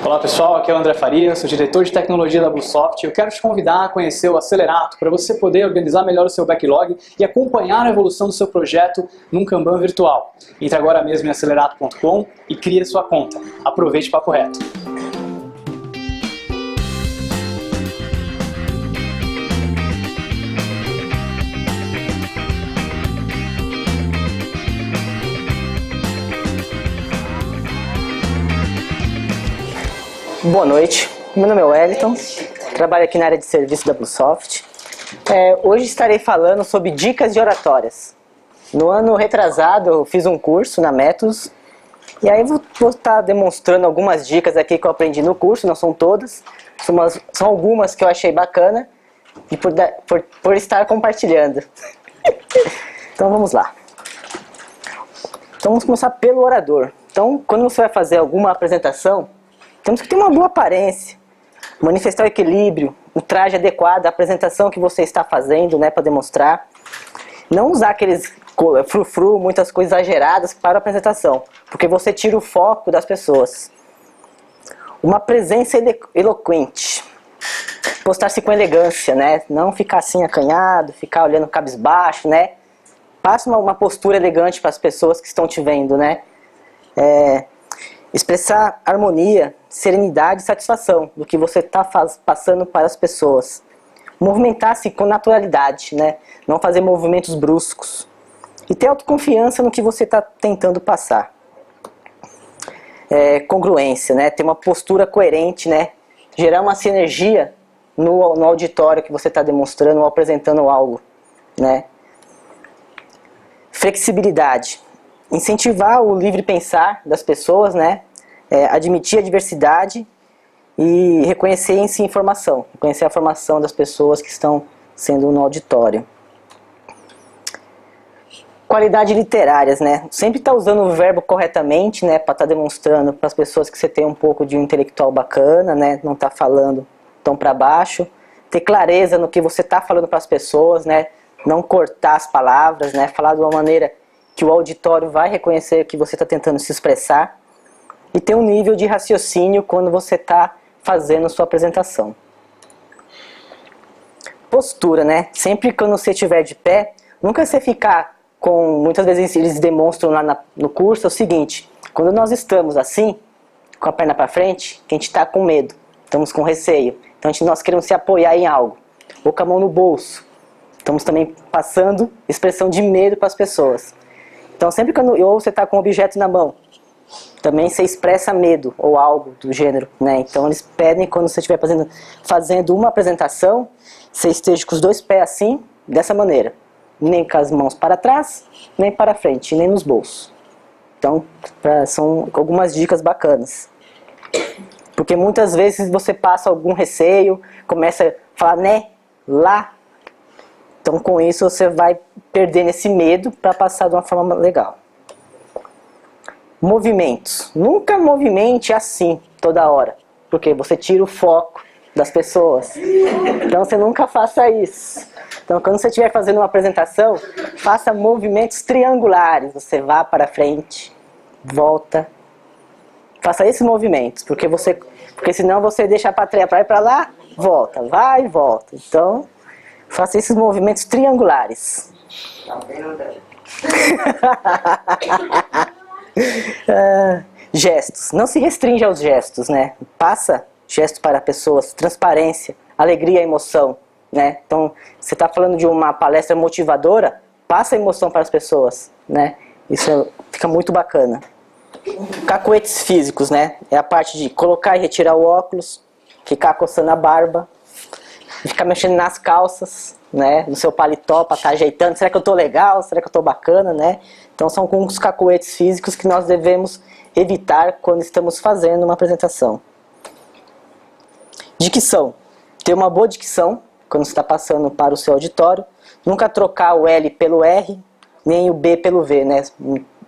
Olá pessoal, aqui é o André Faria, sou diretor de tecnologia da Bluesoft. Eu quero te convidar a conhecer o Acelerato para você poder organizar melhor o seu backlog e acompanhar a evolução do seu projeto num Kanban virtual. Entre agora mesmo em acelerato.com e crie sua conta. Aproveite o papo reto. Boa noite, meu nome é Wellington, trabalho aqui na área de serviço da Bluesoft. Hoje estarei falando sobre dicas de oratórias. No ano retrasado eu fiz um curso na Métodos, e aí vou estar demonstrando algumas dicas aqui que eu aprendi no curso, não são todas, são algumas que eu achei bacana e por estar compartilhando. Então vamos lá. Então vamos começar pelo orador. Então quando você vai fazer alguma apresentação, temos que ter uma boa aparência, manifestar o equilíbrio, o traje adequado à apresentação que você está fazendo, né, para demonstrar. Não usar aqueles frufru, muitas coisas exageradas para a apresentação, porque você tira o foco das pessoas. Uma presença eloquente. Postar-se com elegância, né? Não ficar assim acanhado, ficar olhando cabisbaixo, né? Passe uma postura elegante para as pessoas que estão te vendo, né? Expressar harmonia, serenidade e satisfação do que você está passando para as pessoas. Movimentar-se com naturalidade, né? Não fazer movimentos bruscos. E ter autoconfiança no que você está tentando passar. Congruência, né? Ter uma postura coerente, né? Gerar uma sinergia no auditório que você está demonstrando ou apresentando algo, né? Flexibilidade. Incentivar o livre pensar das pessoas, né? Admitir a diversidade e reconhecer em si informação. Reconhecer a formação das pessoas que estão sendo no auditório. Qualidades literárias, né? Sempre estar usando o verbo corretamente, né? Para estar demonstrando para as pessoas que você tem um pouco de um intelectual bacana, né? Não está falando tão para baixo. Ter clareza no que você está falando para as pessoas, né? Não cortar as palavras, né? Falar de uma maneira que o auditório vai reconhecer que você está tentando se expressar. E ter um nível de raciocínio quando você está fazendo sua apresentação. Postura, né? Sempre quando você estiver de pé, nunca você ficar com... Muitas vezes eles demonstram lá no curso é o seguinte: quando nós estamos assim, com a perna para frente, que a gente está com medo, estamos com receio. Então nós queremos se apoiar em algo. Ou com a mão no bolso. Estamos também passando expressão de medo para as pessoas. Então sempre quando ou você está com um objeto na mão, também você expressa medo ou algo do gênero, né? Então eles pedem quando você estiver fazendo uma apresentação, você esteja com os dois pés assim, dessa maneira. Nem com as mãos para trás, nem para frente, nem nos bolsos. Então são algumas dicas bacanas. Porque muitas vezes você passa algum receio, começa a falar né, lá. Então com isso você vai perdendo esse medo para passar de uma forma legal. Movimentos. Nunca movimente assim, toda hora. Porque você tira o foco das pessoas. Então você nunca faça isso. Então quando você estiver fazendo uma apresentação, faça movimentos triangulares. Você vá para frente, volta. Faça esses movimentos. Porque senão você deixa para trás, vai para lá, volta. Vai e volta. Então, faça esses movimentos triangulares. Gestos. Não se restringe aos gestos, né? Passa gestos para pessoas, transparência, alegria, emoção, né? Então, você está falando de uma palestra motivadora, passa emoção para as pessoas, né? Isso fica muito bacana. Cacoetes físicos, né? É a parte de colocar e retirar o óculos, ficar coçando a barba, ficar mexendo nas calças, né? No seu paletó para estar ajeitando. Será que eu estou legal? Será que eu estou bacana, né? Então são alguns cacoetes físicos que nós devemos evitar quando estamos fazendo uma apresentação. Dicção. Ter uma boa dicção quando você está passando para o seu auditório. Nunca trocar o L pelo R, nem o B pelo V, né?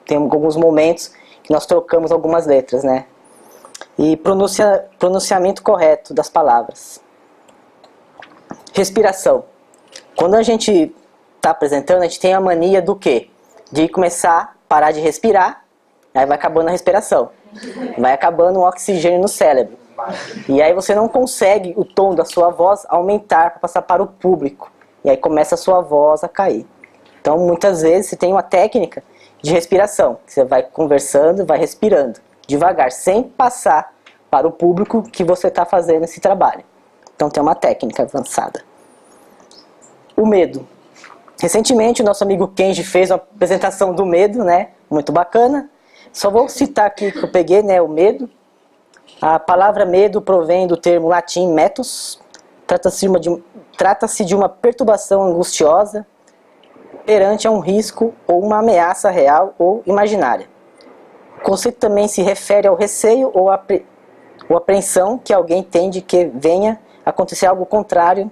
Tem alguns momentos que nós trocamos algumas letras, né? E pronunciamento correto das palavras. Respiração. Quando a gente está apresentando, a gente tem a mania do quê? De começar, parar de respirar, aí vai acabando a respiração. Vai acabando o oxigênio no cérebro. E aí você não consegue o tom da sua voz aumentar para passar para o público. E aí começa a sua voz a cair. Então muitas vezes você tem uma técnica de respiração. Que você vai conversando, vai respirando devagar, sem passar para o público que você está fazendo esse trabalho. Então tem uma técnica avançada. O medo. Recentemente o nosso amigo Kenji fez uma apresentação do medo, né? Muito bacana. Só vou citar aqui que eu peguei, né? O medo. A palavra medo provém do termo latim metus. Trata-se de uma perturbação angustiosa perante a um risco ou uma ameaça real ou imaginária. O conceito também se refere ao receio ou apreensão que alguém tem de que venha acontecer algo contrário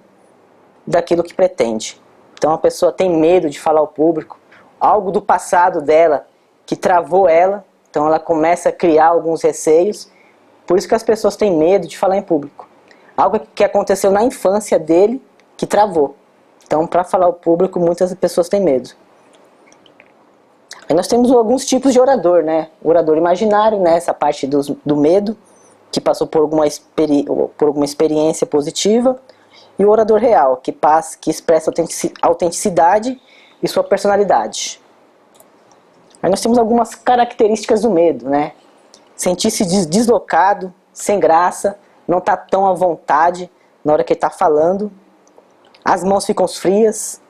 daquilo que pretende. Então a pessoa tem medo de falar ao público, algo do passado dela que travou ela, então ela começa a criar alguns receios. Por isso que as pessoas têm medo de falar em público. Algo que aconteceu na infância dele que travou. Então, para falar ao público, muitas pessoas têm medo. Aí nós temos alguns tipos de orador, né? O orador imaginário, né? Essa parte do medo, que passou por alguma experiência positiva. E o orador real, que expressa autenticidade e sua personalidade. Aí nós temos algumas características do medo, né? Sentir-se deslocado, sem graça, não está tão à vontade na hora que ele está falando. As mãos ficam frias,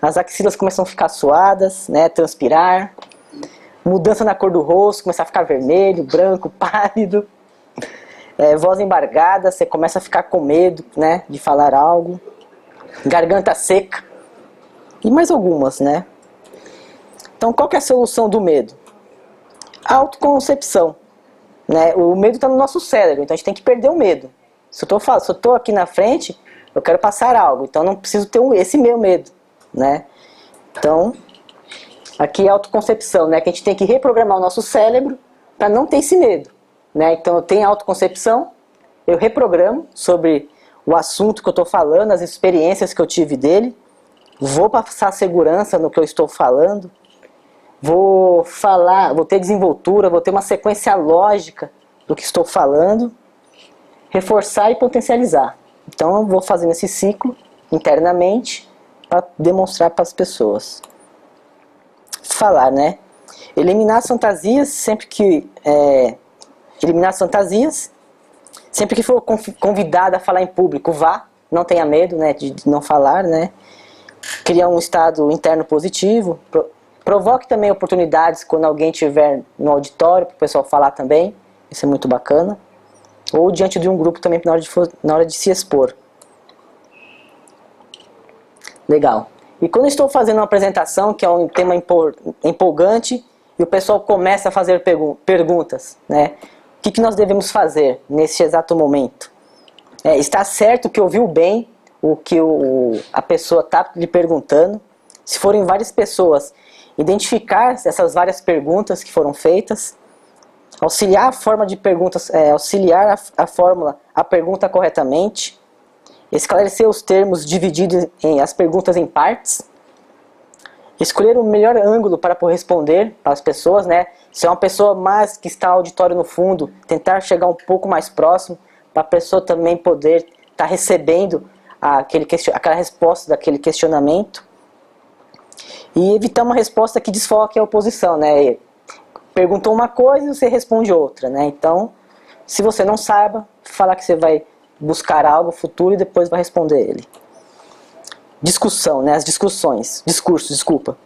as axilas começam a ficar suadas, né, transpirar. Mudança na cor do rosto, começar a ficar vermelho, branco, pálido. Voz embargada, você começa a ficar com medo, né, de falar algo. Garganta seca. E mais algumas, né? Então qual que é a solução do medo? A autoconcepção. Né? O medo está no nosso cérebro, então a gente tem que perder o medo. Se eu estou aqui na frente, eu quero passar algo, então eu não preciso ter esse meu medo. Né? Então, aqui é a autoconcepção, né? Que a gente tem que reprogramar o nosso cérebro para não ter esse medo. Né? Então eu tenho autoconcepção, eu reprogramo sobre o assunto que eu estou falando, as experiências que eu tive dele, vou passar segurança no que eu estou falando, vou ter desenvoltura, vou ter uma sequência lógica do que estou falando, reforçar e potencializar. Então eu vou fazendo esse ciclo internamente para demonstrar para as pessoas. Falar, né? Eliminar as fantasias sempre que for convidado a falar em público, vá, não tenha medo, né, de não falar, né? Criar um estado interno positivo. Provoque também oportunidades quando alguém estiver no auditório, para o pessoal falar também. Isso é muito bacana. Ou diante de um grupo também na hora de se expor. Legal. E quando estou fazendo uma apresentação, que é um tema empolgante, e o pessoal começa a fazer perguntas, né? O que nós devemos fazer nesse exato momento? Está certo que ouviu bem o que a pessoa está lhe perguntando? Se forem várias pessoas, identificar essas várias perguntas que foram feitas, auxiliar a forma de perguntas, auxiliar a fórmula, a pergunta corretamente, esclarecer os termos, dividindo as perguntas em partes, escolher o melhor ângulo para responder para as pessoas, né? Se é uma pessoa mais que está auditório no fundo, tentar chegar um pouco mais próximo, para a pessoa também poder estar recebendo aquela resposta daquele questionamento. E evitar uma resposta que desfoque a oposição, né? Perguntou uma coisa e você responde outra, né? Então, se você não saiba, falar que você vai buscar algo futuro e depois vai responder ele. Discussão, né? As discussões. Discurso, desculpa.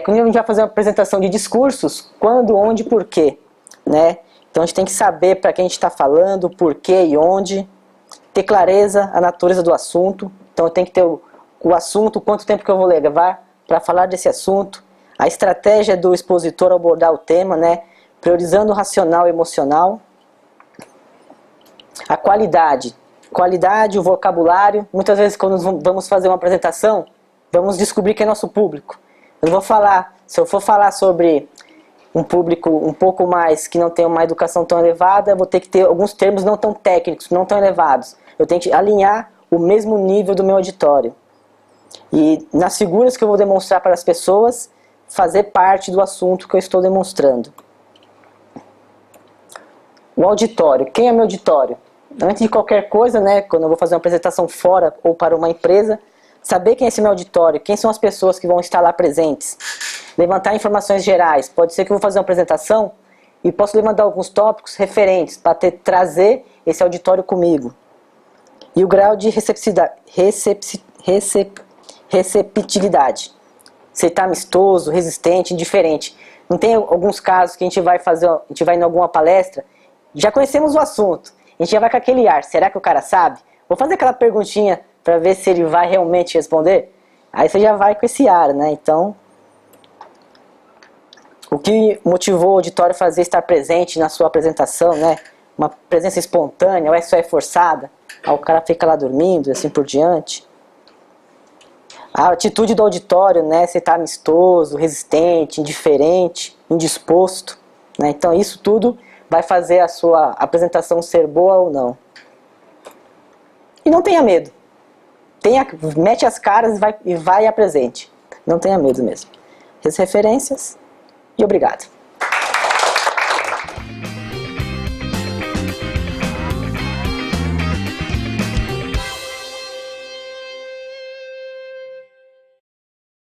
Quando a gente vai fazer uma apresentação de discursos, quando, onde, por quê, né? Então a gente tem que saber para quem a gente está falando, por quê e onde. Ter clareza, a natureza do assunto. Então eu tenho que ter o assunto, quanto tempo que eu vou levar para falar desse assunto. A estratégia do expositor ao abordar o tema, né? Priorizando o racional e emocional. A qualidade. Qualidade, o vocabulário. Muitas vezes quando vamos fazer uma apresentação, vamos descobrir quem é nosso público. Eu vou falar, se eu for falar sobre um público um pouco mais, que não tem uma educação tão elevada, eu vou ter que ter alguns termos não tão técnicos, não tão elevados. Eu tenho que alinhar o mesmo nível do meu auditório. E nas figuras que eu vou demonstrar para as pessoas, fazer parte do assunto que eu estou demonstrando. O auditório. Quem é meu auditório? Antes de qualquer coisa, né, quando eu vou fazer uma apresentação fora ou para uma empresa, saber quem é esse meu auditório, quem são as pessoas que vão estar lá presentes. Levantar informações gerais. Pode ser que eu vou fazer uma apresentação e posso levantar alguns tópicos referentes para trazer esse auditório comigo. E o grau de receptividade. Se está amistoso, resistente, indiferente. Não tem alguns casos que a gente vai em alguma palestra, já conhecemos o assunto, a gente já vai com aquele ar, será que o cara sabe? Vou fazer aquela perguntinha para ver se ele vai realmente responder. Aí você já vai com esse ar, né? Então, o que motivou o auditório a fazer estar presente na sua apresentação, né? Uma presença espontânea, ou só é forçada, aí o cara fica lá dormindo e assim por diante. A atitude do auditório, né? Se está amistoso, resistente, indiferente, indisposto, né? Então isso tudo vai fazer a sua apresentação ser boa ou não. E não tenha medo. Mete as caras e vai e apresente. Não tenha medo mesmo. As referências e obrigado.